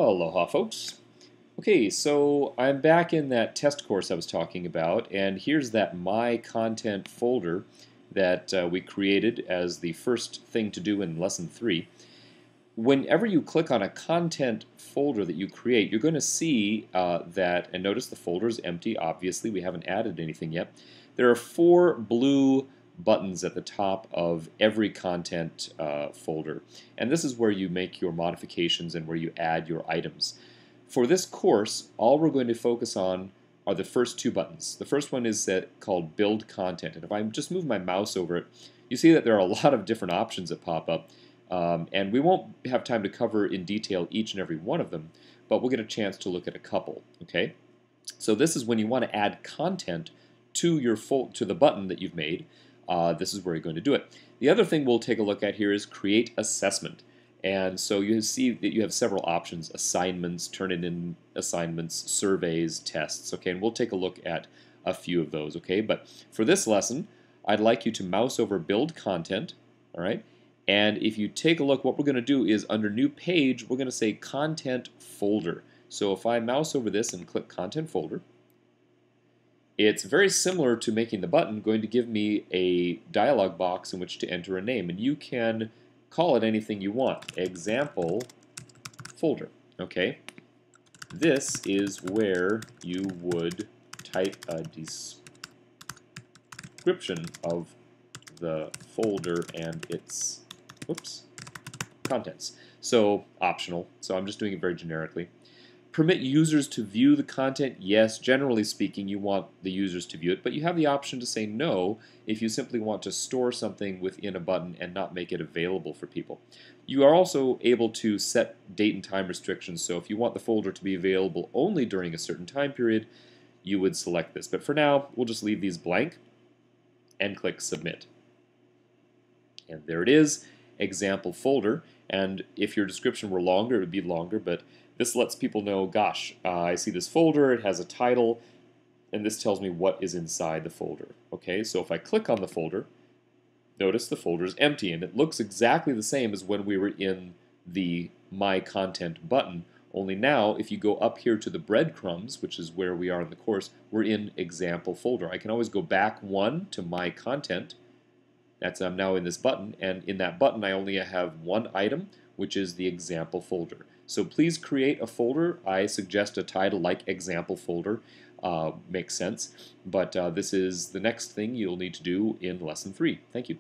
Aloha, folks. Okay, so I'm back in that test course I was talking about, and here's that My Content folder that we created as the first thing to do in Lesson 3. Whenever you click on a content folder that you create, you're going to see that, and notice the folder is empty, obviously, we haven't added anything yet. There are 4 blue buttons at the top of every content folder, and this is where you make your modifications and where you add your items. For this course, all we're going to focus on are the first 2 buttons. The first one is called Build Content, and if I just move my mouse over it, you see that there are a lot of different options that pop up. And we won't have time to cover in detail each and every one of them, but we'll get a chance to look at a couple. Okay, so this is when you want to add content to your to the button that you've made. This is where you're going to do it. The other thing we'll take a look at here is create assessment. And so you see that you have several options: assignments, turn it in assignments, surveys, tests. Okay, and we'll take a look at a few of those. Okay, but for this lesson, I'd like you to mouse over Build Content. All right. And if you take a look, what we're going to do is under New Page, we're going to say Content Folder. So if I mouse over this and click Content Folder, it's very similar to making the button, going to give me a dialog box in which to enter a name. And you can call it anything you want. Example Folder. Okay. This is where you would type a description of the folder and its contents. So optional. So I'm just doing it very generically. Permit users to view the content. Yes, generally speaking, you want the users to view it, but you have the option to say no if you simply want to store something within a button and not make it available for people. You are also able to set date and time restrictions. So if you want the folder to be available only during a certain time period, you would select this. But for now, we'll just leave these blank and click Submit. And there it is, example folder. And if your description were longer, it would be longer, but this lets people know, gosh, I see this folder, it has a title, and this tells me what is inside the folder. Okay, so if I click on the folder, notice the folder is empty, and it looks exactly the same as when we were in the My Content button, only now if you go up here to the breadcrumbs, which is where we are in the course, we're in example folder. I can always go back one to My Content. I'm now in this button, and in that button I only have one item, which is the example folder. So please create a folder. I suggest a title like example folder. Makes sense, but this is the next thing you'll need to do in lesson 3. Thank you.